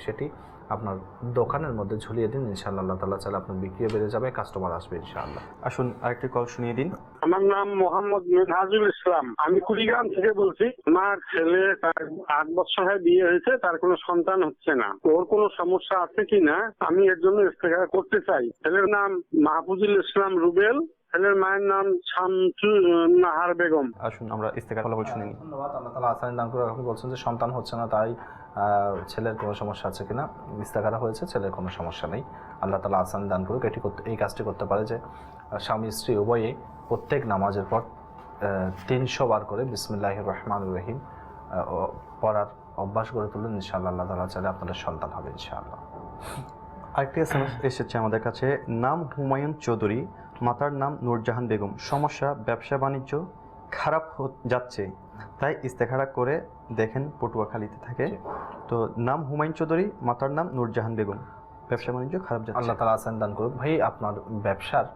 সেটি আপনার দোকানের মধ্যে ঝুলিয়ে দিন ইনশাআল্লাহ। আল্লাহ তাআলা চাইলে আপনার বিক্রিও বেড়ে যাবে, কাস্টমার আসবে ইনশাআল্লাহ। আসুন আরেকটি কল শুনিয়ে দিন। আমার নাম মোহাম্মদ মিনহাজুল ইসলাম, আমি কুড়িগ্রাম থেকে বলছি। আমার ছেলে, তার 8 বছর হয় বিয়ে হয়েছে, তার কোনো সন্তান হচ্ছে না। ওর কোনো সমস্যা আছে কিনা আমি এর জন্য ইস্তেখারা করতে চাই। ছেলের নাম মাহফুজুল ইসলাম রুবেল, ছেলের মায়ের নাম শামসু নাহার বেগম। আসুন আমরা ইস্তেখারার ফলাফল শুনে নিই। ধন্যবাদ। আল্লাহ তাআলা আসানি দান করে। আপনি বলছেন যে সন্তান হচ্ছে না, তাই ছেলের কোনো সমস্যা আছে কিনা। ইস্তেখারা হয়েছে, ছেলের কোনো সমস্যা নেই। আল্লাহ তাআলা আসানি দান করুক। এই কাজটি করতে পারে যে স্বামী স্ত্রী উভয়ে প্রত্যেক নামাজের পর 300 বার করে বিসমিল্লাহির রহমানির রহিম পড়ার অভ্যাস গড়ে তুলুন। ইনশাআল্লাহ আল্লাহ তাআলা চাইলে আপনাদের সন্তান হবে ইনশাআল্লাহ। আরেকটি এসএমএস এসেছে আমাদের কাছে। নাম হুমায়ুন চৌধুরী, মাতার নাম নূরজাহান বেগম। সমস্যা, ব্যবসা বাণিজ্য খারাপ যাচ্ছে, তাই ইস্তেখারা করে দেখেন, পটুয়াখালীতে থাকে। তো নাম হুমায়ুন চৌধুরী, মাতার নাম নূরজাহান বেগম, ব্যবসা বাণিজ্য খারাপ যাচ্ছে। আল্লাহ তাআলা আসান দান করুক। ভাই, আপনার ব্যবসার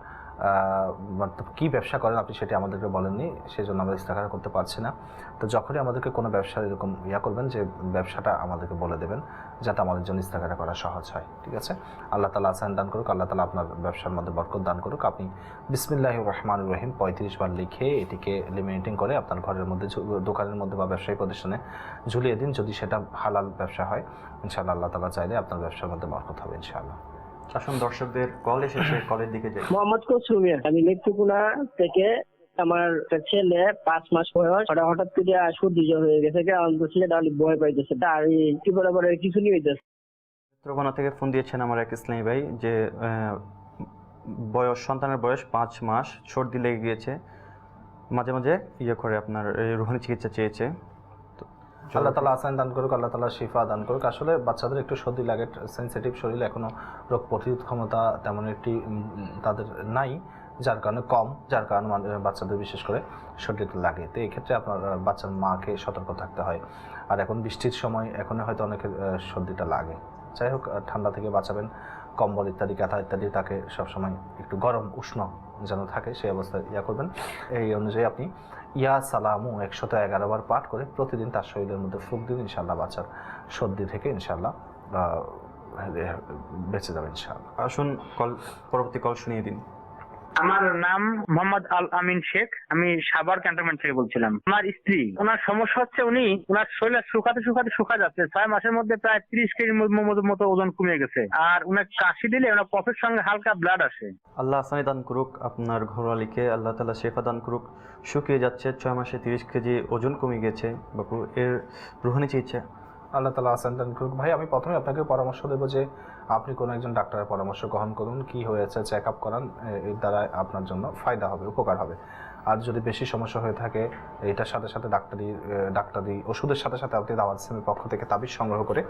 কি ব্যবসা করেন আপনি সেটি আমাদেরকে বলেননি, সেই জন্য আমরা ইস্তেখারা করতে পারছি না। তো যখনই আমাদেরকে কোনো ব্যবসার এরকম করবেন, যে ব্যবসাটা আমাদেরকে বলে দেবেন, যাতে আমাদের জন্য ইস্তেখারা করা সহজ হয়। ঠিক আছে? আল্লাহ তাআলা আসান দান করুক। আল্লাহ তাআলা আপনার ব্যবসার মধ্যে বরকত দান করুক। আপনি বিসমিল্লাহির রহমানির রহিম 35 বার লিখে এটিকে লেমিনেটিং করে আপনার ঘরের মধ্যে, দোকানের মধ্যে বা ব্যবসায়ী প্রতিষ্ঠানে ঝুলিয়ে দিন। যদি সেটা হালাল ব্যবসা হয়, ইনশাআল্লাহ আল্লাহ তাআলা চাইলে আপনার ব্যবসার মধ্যে বরকত হবে ইনশাআল্লাহ। আসুন দর্শকদের কল এসেছে, কলের দিকে যাই। মোহাম্মদ কসুমিয়া, আমি নেত্রকোনা থেকে। আমার একটা ছেলে 5 মাস বয়স, হঠাৎ করে সর্দি জ্বর হয়ে গেছে, ছেলেটা অনেক ভয় পাইতেছে, আর কি বরাবর কিছু নিয়ে হইতেছে। নেত্রকোনা থেকে ফোন দিয়েছেন আমার এক ইসলামী ভাই, যে সন্তানের বয়স 5 মাস, সর্দি লেগে গিয়েছে, মাঝে মাঝে করে আপনার রুহানি চিকিৎসা চেয়েছে। আল্লাহ তাআলা আসান দান করুক, আল্লাহ তাআলা শিফা দান করুক। আসলে বাচ্চাদের একটু সর্দি লাগে, সেন্সিটিভ শরীর, এখনো রোগ প্রতিরোধ ক্ষমতা তেমন একটি তাদের নাই, যার কারণে যার কারণে বাচ্চাদের বিশেষ করে সর্দিটা লাগে। তো এই ক্ষেত্রে আপনার বাচ্চার মাকে সতর্ক থাকতে হয়। আর এখন বৃষ্টির সময়, এখন হয়তো অনেকের সর্দিটা লাগে। যাই হোক, ঠান্ডা থেকে বাঁচাবেন, কম্বল ইত্যাদি, কাঁথা ইত্যাদি তাকে সবসময় একটু গরম উষ্ণ যেন থাকে, সেই অবস্থায় করবেন। এই অনুযায়ী আপনি ইয়া সালামু 111 বার পাঠ করে প্রতিদিন তার শরীরের মধ্যে ফুঁক দিন। ইনশাআল্লাহ বাচ্চার সর্দি থেকে ইনশাআল্লাহ বেঁচে যাবে ইনশাআল্লাহ। আসুন পরবর্তী কল শুনিয়ে দিন। আমার নাম মোহাম্মদ আল আমিন শেখ, আমি সাভার ক্যান্টনমেন্ট থেকে বলছিলাম। আমার স্ত্রী, ওনার সমস্যা হচ্ছে ওনার শরীর শুকা যাচ্ছে। 6 মাসের মধ্যে প্রায় 30 কেজির মতো ওজন কমে গেছে, আর ওনার কাশি দিলে ওনার কফের সঙ্গে হালকা ব্লাড আসে। আল্লাহ আসানি দান করুক আপনার ঘরওয়ালিকে, আল্লাহ তাআলা শেফা দান করুক। শুকিয়ে যাচ্ছে, 6 মাসে 30 কেজি ওজন কমে গেছে, বাপু এর রুহানি চিকিৎসা আল্লাহ তাআলা আসান দান করুক। ভাই, আমি প্রথমে আপনাকে পরামর্শ দেবো যে আপনি কোনো একজন ডাক্তারের পরামর্শ গ্রহণ করুন, কি হয়েছে চেক আপ করান, এর দ্বারা আপনার জন্য ফায়দা হবে, উপকার হবে। আর যদি বেশি সমস্যা হয়ে থাকে, এটার সাথে সাথে ডাক্তারি ওষুধের সাথে সাথে আপনি দাওয়াত ইসলামের পক্ষ থেকে তাবিজ সংগ্রহ করে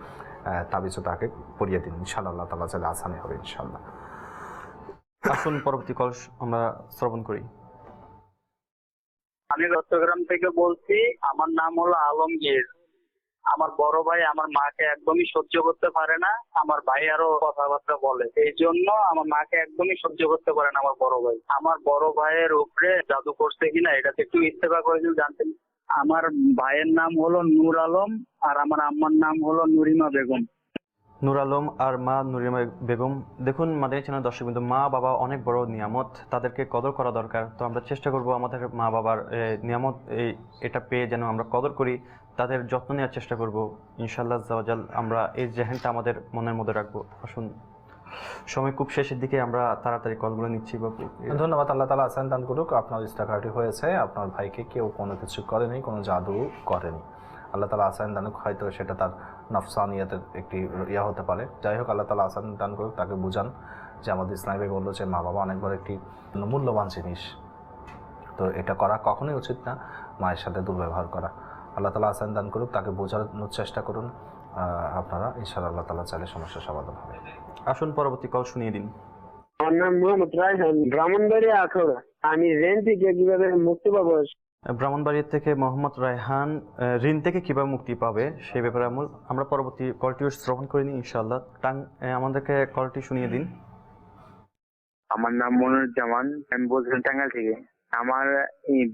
তাবিজও তাকে পরিয়ে দিন। ইনশাআল্লাহ আল্লাহ তাআলা চাইলে আসানি হবে ইনশাআল্লাহ। আসুন পরবর্তী কল আমরা শ্রবণ করি। আমি চট্টগ্রাম থেকে বলছি। আমার নাম হলো আলমগীর। আমার বড় ভাই আমার মাকে একদমই সহ্য করতে পারে না। আমার ভাই আরো কথাবার্তা বলে, এই জন্য আমার মাকে একদমই সহ্য করতে পারে না আমার বড় ভাই। আমার বড় ভাইয়ের উপরে জাদু করছে কিনা এটা একটু ইত্তেফা করে যদি জানতেন। আমার ভাইয়ের নাম হলো নূর আলম, আর আমার আম্মার নাম হলো নুরিমা বেগম। নূর আলম আর মা নুরিমা বেগম। দেখুন মাদানী চ্যানেল দর্শক বিন্দু, মা বাবা অনেক বড় নিয়ামত, তাদেরকে কদর করা দরকার। তো আমরা চেষ্টা করব আমাদের মা বাবার নিয়ামত এটা পেয়ে যেন আমরা কদর করি, তাদের যত্ন নেওয়ার চেষ্টা করব ইনশাআল্লাহ আজ্জাওয়াজাল। আমরা এই জেহেনটা আমাদের মনের মধ্যে রাখবো। আসুন, সময় খুব শেষের দিকে, আমরা তাড়াতাড়ি কলগুলো নিচ্ছি বাপু। ধন্যবাদ। আল্লাহ তাআলা আসান দান করুক। আপনার ইস্তেখারাটি হয়েছে, আপনার ভাইকে কেউ কোনো কিছু করেনি, কোনো জাদু করেনি। আল্লাহ তাআলা আসান দান, হয়তো সেটা তার নফসানিয়াতের একটি হতে পারে। যাই হোক, আল্লাহ তাআলা আসান দান করুক, তাকে বুঝান যে আমাদের ইসলামী ভাই বললো যে মা বাবা অনেক বড় একটি মূল্যবান জিনিস, তো এটা করা কখনোই উচিত না, মায়ের সাথে দুর্ব্যবহার করা। আল্লাহ তাআলা আসান দান করুক, তাকে বোঝানোর চেষ্টা করুন আপনারা, ইনশাআল্লাহ আল্লাহ তাআলা চাইলে সমস্যার সমাধান হবে। আসুন পরবর্তী কল শুনিয়ে দিন। আমার নাম মোহাম্মদ রায়হান, ব্রাহ্মণবাড়িয়া আখাউড়া। আমি ঋণ থেকে কিভাবে মুক্তি পাবো? ব্রাহ্মণবাড়িয়া থেকে মোহাম্মদ রায়হান, ঋণ থেকে কিভাবে মুক্তি পাবে সেই ব্যাপারে আমরা পরবর্তী কলটিও শ্রবণ করে নিই ইনশাআল্লাহ। আমাদেরকে কলটি শুনিয়ে দিন। আমার নাম মনিরুজ্জামান, আমি বলছিলাম টাঙ্গাইল থেকে। আমার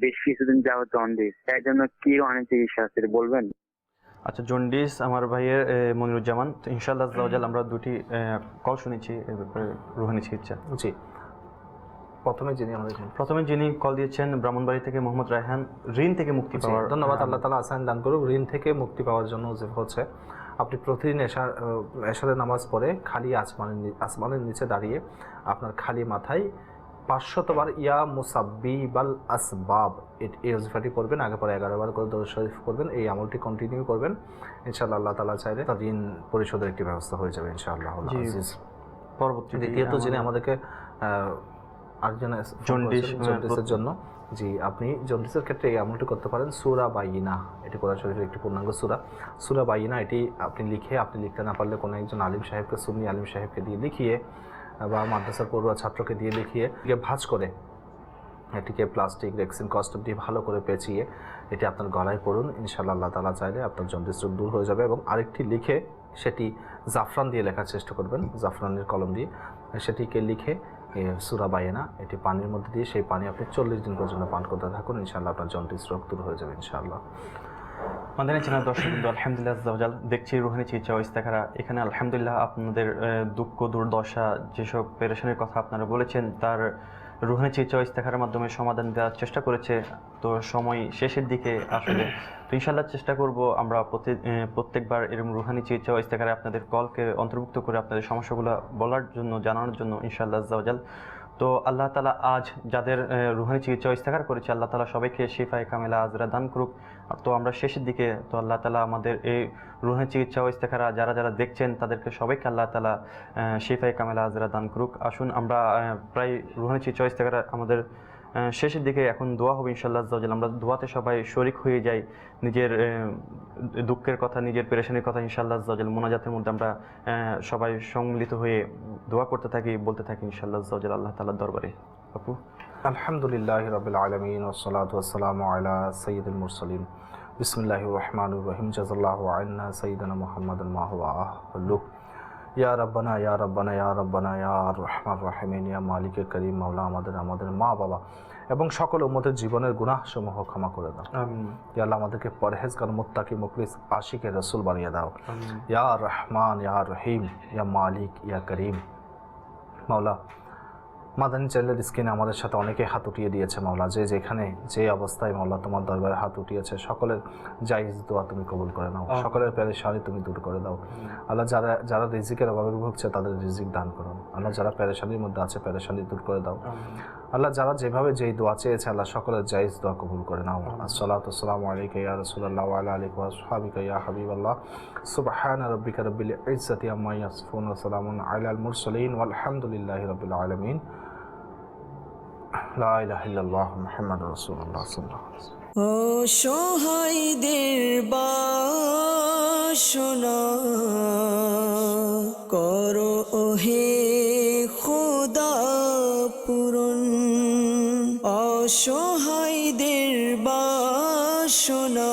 বেশ কিছুদিন যাবত জন্ডিস, তাই জন্য কি অনেক চিকিৎসা আছে বলবেন? আচ্ছা, জন্ডিস আমার ভাইয়ের মনিরুজ্জামান। তো ইনশাআল্লাহ আজ্জাওয়াজাল আমরা দুটি কল শুনেছি এর ব্যাপারে, রুহানি চিকিৎসা। জি, প্রথমে যিনি কল দিয়েছেন ব্রাহ্মণবাড়ি থেকে মোহাম্মদ রায়হান, ঋণ থেকে মুক্তি পাওয়ার। ধন্যবাদ। আল্লাহ তাআলা আসান দান করুক। ঋণ থেকে মুক্তি পাওয়ার জন্য যে হচ্ছে, আপনি প্রতিদিন এশারের নামাজ পড়ে খালি আসমানের নিচে দাঁড়িয়ে আপনার খালি মাথায় 500 বার ইয়া মুসাব্বিবাল আসবাব এই ওজিফাটি পড়বেন, আগে পরে 11 বার করে দরুদ শরীফ পড়বেন। এই আমলটি কন্টিনিউ করবেন, ইনশাআল্লাহ আল্লাহ তাআলা চাইলে তার ঋণ পরিশোধের একটি ব্যবস্থা হয়ে যাবে ইনশাআল্লাহ আজিজ। পরবর্তী দ্বিতীয়ত যিনি আমাদেরকে জন্ডিসের জন্য, জি আপনি জন্ডিসের ক্ষেত্রে এই আমলটি করতে পারেন। সূরা বাইয়িনা, এটি কোরআন শরীফের একটি পূর্ণাঙ্গ সূরা বাইয়িনা। এটি আপনি লিখতে না পারলে কোনো একজন আলিম সাহেবকে, সুন্নি আলিম সাহেবকে দিয়ে লিখিয়ে বা মাদ্রাসার পড়ুয়া ছাত্রকে দিয়ে লিখিয়ে ভাঁজ করে এটিকে প্লাস্টিক রেক্সিন কস্টেপ দিয়ে ভালো করে পেঁচিয়ে এটি আপনার গলায় পড়ুন, ইনশাআল্লাহ আল্লাহ তাআলা চাইলে আপনার জন্ডিস রোগ দূর হয়ে যাবে। এবং আরেকটি লিখে সেটি জাফরান দিয়ে লেখার চেষ্টা করবেন, জাফরানের কলম দিয়ে সেটিকে লিখে সূরা বাইয়িনা এটি পানির মধ্যে দিয়ে সেই পানি আপনি 40 দিন পর্যন্ত পান করতে থাকুন, ইনশাআল্লাহ আপনার জন্ডিস রোগ দূর হয়ে যাবে ইনশাআল্লাহ। মাদানী চ্যানেল দর্শক বিন্দু, আলহামদুলিল্লাহ আজ্জাওয়াজাল দেখছি রুহানি চিকিৎসা ও ইস্তেখারা। এখানে আলহামদুলিল্লাহ আপনাদের দুঃখ দুর্দশা যেসব পেরেশানির কথা আপনারা বলেছেন তার রুহানি চিকিৎসা ও ইস্তেখারার মাধ্যমে সমাধান দেওয়ার চেষ্টা করেছে। তো সময় শেষের দিকে আসলে, তো ইনশাআল্লাহ চেষ্টা করব আমরা প্রত্যেকবার এরকম রুহানি চিকিৎসা ও ইস্তেখারায় আপনাদের কলকে অন্তর্ভুক্ত করে আপনাদের সমস্যাগুলো বলার জন্য, জানানোর জন্য ইনশাআল্লাহ আজ্জাওয়াজাল। তো আল্লাহ তাআলা আজ যাদের রুহানি চিকিৎসা ও ইস্তেখার করেছে, আল্লাহ তাআলা সবাইকে শিফায়ে কামেলা আজরা দান করুক। তো আমরা শেষের দিকে তো আল্লাহ তাআলা আমাদের এই রুহানি চিকিৎসা ও ইস্তেখারা যারা দেখছেন তাদেরকে সবাইকে আল্লাহ তাআলা শিফায়ে কামেলা আজরা দান করুক। আসুন আমরা প্রায় রুহানি চিকিৎসা ও ইস্তেখারা আমাদের শেষের দিকে এখন দোয়া হবে ইনশাআল্লাহ আজ্জাওয়াজাল। আমরা দোয়াতে সবাই শরিক হয়ে যাই, নিজের দুঃখের কথা, নিজের পেরেশানির কথা ইনশাআল্লাহ আজ্জাওয়াজাল মোনাজাতের মধ্যে আমরা সবাই সম্মিলিত হয়ে দোয়া করতে থাকি, বলতে থাকি ইনশাআল্লাহ আজ্জাওয়াজাল আল্লাহ তাআলার দরবারে। আপু আলহামদুলিল্লাহি রাব্বিল আলামিন ওয়াসসালাতু ওয়াসসালামু আলা সাইয়্যিদিল মুরসালিন বিসমিল্লাহির রহমানির রহিম জাযাল্লাহু আন্না সাইয়্যিদানা মুহাম্মাদান মা হুয়া আহলু ইয়া রাব্বানা ইয়া রাব্বানা ইয়া রাব্বানা ইয়া রাহমান রাহিমিন ইয়া মালিকে করিম মাওলা আমাদের মা বাবা এবং সকল উম্মতের জীবনের গুনাহ সমূহ ক্ষমা করে দাও। আমিন। ইয়া আল্লাহ আমাদেরকে পরহেজগার মুত্তাকি মুখলিস আশিকে রাসূল বানিয়ে দাও। ইয়া রহমান ইয়া রহিম ইয়া মালিক ইয়া করিম মাওলা। মাদানী চ্যানেলের স্ক্রিনে আমাদের সাথে অনেকে হাত উঠিয়ে দিয়েছে মাওলা, যে যেখানে যে অবস্থায় মাওলা তোমার দরবারে হাত উঠিয়েছে সকলের জায়েজ দোয়া তুমি কবুল করে নাও, সকলের পেরেশানি তুমি দূর করে দাও। আল্লাহ যারা রিজিকের অভাবে ভুগছে তাদের রিজিক দান করো। আল্লাহ যারা পেরেশানির মধ্যে আছে পেরেশানি দূর করে দাও। আল্লাহ যারা যেভাবে যেই দোয়া চেয়েছে আল্লাহ সকলের জায়েজ দোয়া কবুল করে নাও। আসসালাতু ওয়াসসালামু আলাইকা ইয়া রাসূলুল্লাহ ওয়া আলা আলিকা ওয়া আসহাবিকা ইয়া হাবিবাল্লাহ। সুবহানা রাব্বিকা রাব্বিল ইজ্জাতি আম্মা ইয়াসিফুন ওয়া সালামুন আলাল মুরসালিন ওয়ালহামদুলিল্লাহি রাব্বিল আলামিন। লা ইলাহা ইল্লাল্লাহ মুহাম্মাদুর রাসূলুল্লাহ সাল্লাল্লাহু আলাইহি ওয়াসাল্লাম। অসহায়দের বাসনা করো ওহে খোদা পূরণ, অসহায়দের বাসনা